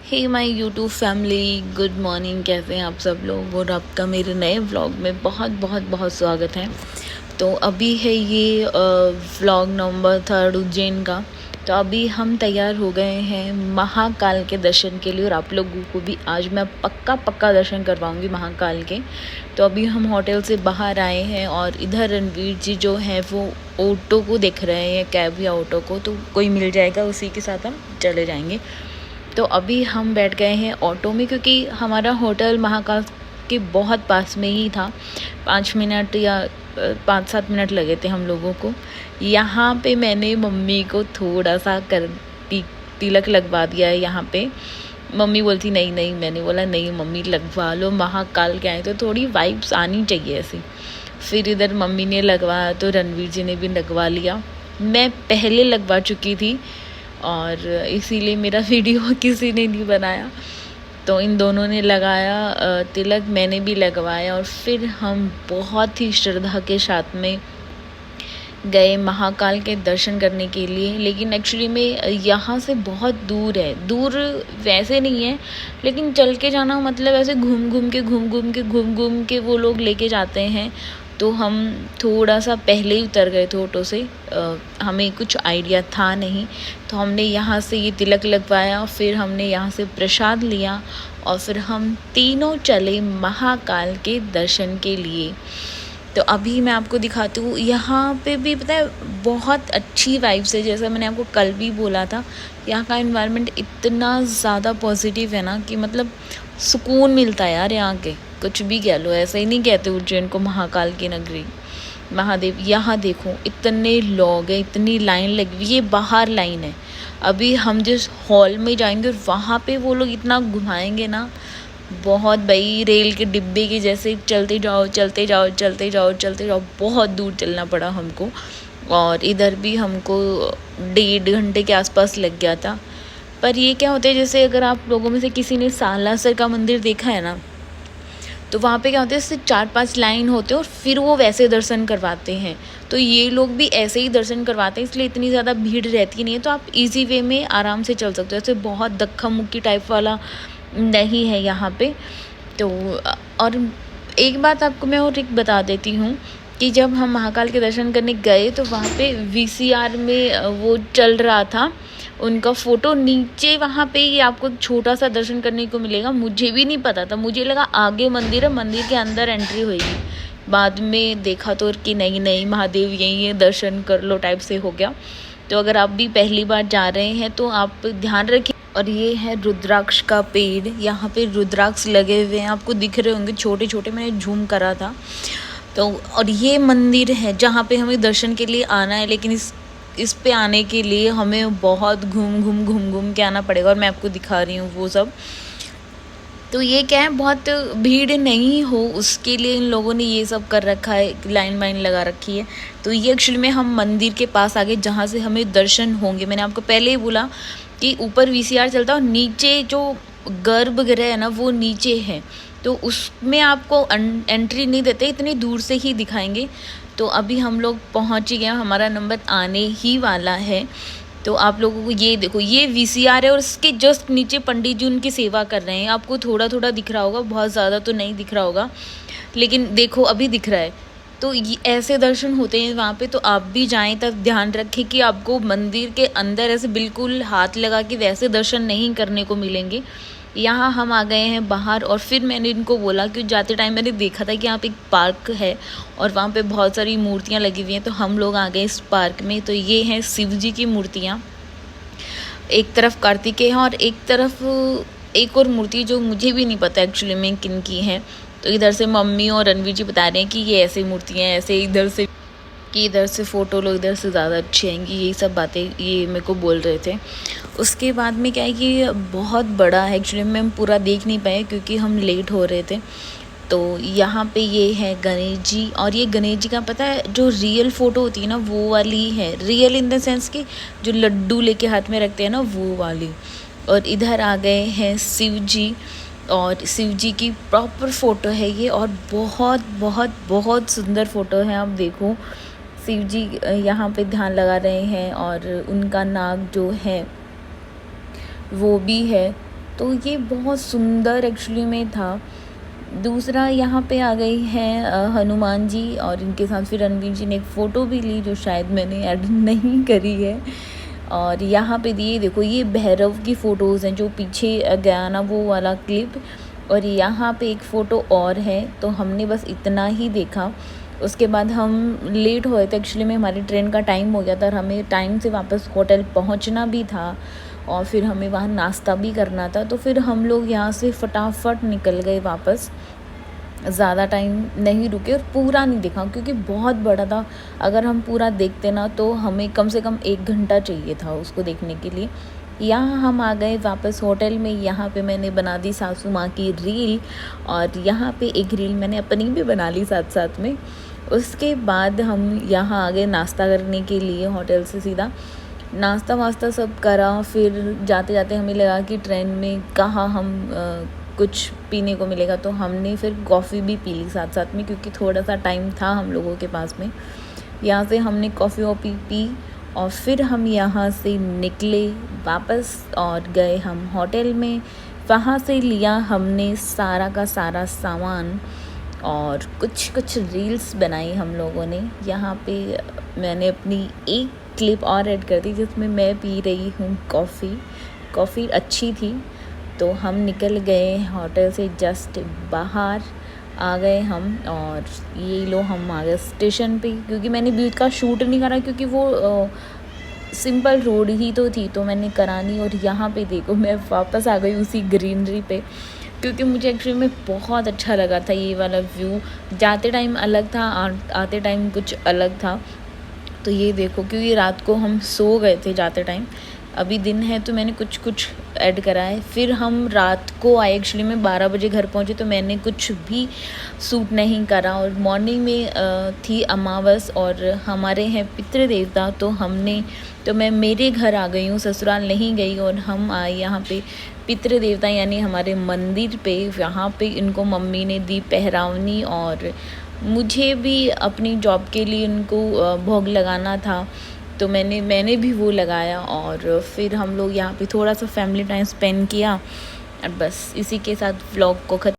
Hey my YouTube family, good morning. कैसे हैं आप सब लोग? और आपका मेरे नए व्लॉग में बहुत बहुत बहुत स्वागत है। तो अभी है ये व्लॉग नंबर 3 उज्जैन का। तो अभी हम तैयार हो गए हैं महाकाल के दर्शन के लिए, और आप लोगों को भी आज मैं पक्का दर्शन करवाऊंगी महाकाल के। तो अभी हम होटल से बाहर आए हैं और इधर रणवीर जी जो है वो ऑटो को देख रहे हैं, कैब या ऑटो को। तो कोई मिल जाएगा, उसी के साथ हम चले जाएंगे। तो अभी हम बैठ गए हैं ऑटो में, क्योंकि हमारा होटल महाकाल के बहुत पास में ही था। 5 मिनट या 5-7 मिनट लगे थे हम लोगों को। यहाँ पे मैंने मम्मी को थोड़ा सा तिलक लगवा दिया है यहाँ पे। मम्मी बोलती नहीं नहीं, मैंने बोला नहीं मम्मी लगवा लो, महाकाल के आए तो थोड़ी वाइब्स आनी चाहिए ऐसी। फिर इधर मम्मी ने लगवाया तो रणवीर जी ने भी लगवा लिया। मैं पहले लगवा चुकी थी और इसीलिए मेरा वीडियो किसी ने नहीं बनाया। तो इन दोनों ने लगाया तिलक, मैंने भी लगवाया, और फिर हम बहुत ही श्रद्धा के साथ में गए महाकाल के दर्शन करने के लिए। लेकिन एक्चुअली में यहाँ से बहुत दूर है, दूर वैसे नहीं है, लेकिन चल के जाना मतलब ऐसे घूम घूम के वो लोग लेके जाते हैं। तो हम थोड़ा सा पहले ही उतर गए थे ऑटो से, हमें कुछ आइडिया था नहीं। तो हमने यहाँ से ये तिलक लगवाया, फिर हमने यहाँ से प्रसाद लिया, और फिर हम तीनों चले महाकाल के दर्शन के लिए। तो अभी मैं आपको दिखाती हूँ, यहाँ पे भी पता है बहुत अच्छी वाइब्स है। जैसा मैंने आपको कल भी बोला था, यहाँ का एनवायरनमेंट इतना ज़्यादा पॉजिटिव है ना कि मतलब सुकून मिलता है यार। यहाँ के कुछ भी कह लो, ऐसा ही नहीं कहते उज्जैन को महाकाल की नगरी, महादेव। यहाँ देखो इतने लोग हैं, इतनी लाइन लगी हुई, ये बाहर लाइन है। अभी हम जिस हॉल में जाएंगे और वहाँ पे वो लोग इतना घुमाएंगे ना, बहुत भाई रेल के डिब्बे के जैसे चलते जाओ, बहुत दूर चलना पड़ा हमको। और इधर भी हमको 1.5 घंटे के आसपास लग गया था। पर ये क्या होता है, जैसे अगर आप लोगों में से किसी ने सालासर का मंदिर देखा है ना, तो वहाँ पे क्या होता है, इससे 4-5 लाइन होते हैं और फिर वो वैसे दर्शन करवाते हैं। तो ये लोग भी ऐसे ही दर्शन करवाते हैं, इसलिए इतनी ज़्यादा भीड़ रहती नहीं है। तो आप इजी वे में आराम से चल सकते हो, ऐसे बहुत धक्का मुक्की टाइप वाला नहीं है यहाँ पे। तो और एक बात आपको मैं और एक बता देती हूँ कि जब हम महाकाल के दर्शन करने गए तो वहाँ पे वीसीआर में वो चल रहा था, उनका फ़ोटो नीचे वहाँ पे ही आपको छोटा सा दर्शन करने को मिलेगा। मुझे भी नहीं पता था, मुझे लगा आगे मंदिर है, मंदिर के अंदर एंट्री होगी। बाद में देखा तो कि नहीं महादेव यहीं है, दर्शन कर लो टाइप से हो गया। तो अगर आप भी पहली बार जा रहे हैं तो आप ध्यान रखिए। और ये है रुद्राक्ष का पेड़, यहाँ पे रुद्राक्ष लगे हुए हैं, आपको दिख रहे होंगे छोटे छोटे, मैंने झूम करा था। तो और ये मंदिर है जहाँ पे हमें दर्शन के लिए आना है, लेकिन इस पे आने के लिए हमें बहुत घूम के आना पड़ेगा, और मैं आपको दिखा रही हूँ वो सब। तो ये क्या है, बहुत भीड़ नहीं हो उसके लिए इन लोगों ने ये सब कर रखा है, लाइन वाइन लगा रखी है। तो ये एक्चुअली में हम मंदिर के पास आ गए जहाँ से हमें दर्शन होंगे। मैंने आपको पहले ही बोला कि ऊपर वीसीआर चलता है और नीचे जो गर्भगृह है ना वो नीचे है, तो उसमें आपको एंट्री नहीं देते, इतनी दूर से ही दिखाएंगे। तो अभी हम लोग पहुँच ही गए, हमारा नंबर आने ही वाला है। तो आप लोगों को ये देखो, ये वीसीआर है और इसके जस्ट नीचे पंडित जी उनकी सेवा कर रहे हैं। आपको थोड़ा थोड़ा दिख रहा होगा, बहुत ज़्यादा तो नहीं दिख रहा होगा, लेकिन देखो अभी दिख रहा है। तो ये ऐसे दर्शन होते हैं वहाँ पे। तो आप भी जाएं तब ध्यान रखें कि आपको मंदिर के अंदर ऐसे बिल्कुल हाथ लगा के वैसे दर्शन नहीं करने को मिलेंगे। यहाँ हम आ गए हैं बाहर, और फिर मैंने इनको बोला कि जाते टाइम मैंने देखा था कि यहाँ पे एक पार्क है और वहाँ पे बहुत सारी मूर्तियाँ लगी हुई हैं। तो हम लोग आ गए इस पार्क में। तो ये हैं शिव जी की मूर्तियाँ, एक तरफ कार्तिकेय हैं और एक तरफ एक और मूर्ति जो मुझे भी नहीं पता एक्चुअली में किन की है। तो इधर से मम्मी और रणवीर जी बता रहे हैं कि ये ऐसी मूर्तियाँ हैं, ऐसे इधर से कि इधर से फ़ोटो लो, इधर से ज़्यादा अच्छी आएंगी, यही सब बातें ये मेरे को बोल रहे थे। उसके बाद में क्या है कि बहुत बड़ा है एक्चुअली में, हम पूरा देख नहीं पाए क्योंकि हम लेट हो रहे थे। तो यहाँ पे ये है गणेश जी, और ये गणेश जी का पता है जो रियल फ़ोटो होती है ना वो वाली है, रियल इन द सेंस कि जो लड्डू लेके हाथ में रखते हैं ना वो वाली। और इधर आ गए हैं शिव जी, और शिव जी की प्रॉपर फ़ोटो है ये, और बहुत बहुत बहुत सुंदर फ़ोटो है। आप देखो शिव जी यहाँ पे ध्यान लगा रहे हैं, और उनका नाग जो है वो भी है। तो ये बहुत सुंदर एक्चुअली में था। दूसरा यहाँ पे आ गई हैं हनुमान जी, और इनके साथ फिर रणवीर जी ने एक फ़ोटो भी ली जो शायद मैंने ऐड नहीं करी है। और यहाँ पे दिए देखो, ये भैरव की फ़ोटोज़ हैं जो पीछे गया ना वो वाला क्लिप, और यहाँ पे एक फ़ोटो और है। तो हमने बस इतना ही देखा। उसके बाद हम लेट हुए थे एक्चुअली में, हमारी ट्रेन का टाइम हो गया था और हमें टाइम से वापस होटल पहुँचना भी था, और फिर हमें वहाँ नाश्ता भी करना था। तो फिर हम लोग यहाँ से फटाफट निकल गए वापस, ज़्यादा टाइम नहीं रुके और पूरा नहीं देखा क्योंकि बहुत बड़ा था। अगर हम पूरा देखते ना तो हमें कम से कम 1 घंटा चाहिए था उसको देखने के लिए। यहाँ हम आ गए वापस होटल में। यहाँ पे मैंने बना दी सासू माँ की रील, और यहाँ पे एक रील मैंने अपनी भी बना ली साथ साथ में। उसके बाद हम यहाँ आ गए नाश्ता करने के लिए होटल से सीधा। नाश्ता वास्ता सब करा, फिर जाते जाते हमें लगा कि ट्रेन में कहाँ हम कुछ पीने को मिलेगा, तो हमने फिर कॉफ़ी भी पी ली साथ साथ में क्योंकि थोड़ा सा टाइम था हम लोगों के पास में। यहाँ से हमने कॉफ़ी वॉफ़ी पी और फिर हम यहाँ से निकले वापस और गए हम होटल में। वहाँ से लिया हमने सारा का सारा सामान और कुछ रील्स बनाई हम लोगों ने। यहाँ पे मैंने अपनी एक क्लिप और ऐड कर दी जिसमें मैं पी रही हूँ कॉफ़ी अच्छी थी। तो हम निकल गए होटल से, जस्ट बाहर आ गए हम, और ये लो हम आ गए स्टेशन पे। क्योंकि मैंने बीच का शूट नहीं करा क्योंकि वो सिंपल रोड ही तो थी, तो मैंने करा नहीं। और यहाँ पे देखो मैं वापस आ गई उसी ग्रीनरी पे, क्योंकि मुझे एक्चुअली में बहुत अच्छा लगा था ये वाला व्यू। जाते टाइम अलग था, आते टाइम कुछ अलग था। तो ये देखो, क्योंकि रात को हम सो गए थे जाते टाइम, अभी दिन है तो मैंने कुछ ऐड करा है। फिर हम रात को आए, एक्चुअली में 12 बजे घर पहुँचे, तो मैंने कुछ भी सूट नहीं करा। और मॉर्निंग में थी अमावस और हमारे हैं पितृ देवता, तो मैं मेरे घर आ गई हूँ, ससुराल नहीं गई। और हम आए यहाँ पे पितृ देवता यानी हमारे मंदिर पे। यहाँ पे इनको मम्मी ने दी पहरावनी, और मुझे भी अपनी जॉब के लिए इनको भोग लगाना था, तो मैंने भी वो लगाया। और फिर हम लोग यहाँ पे थोड़ा सा फैमिली टाइम स्पेंड किया, और बस इसी के साथ व्लॉग को ख़त्म।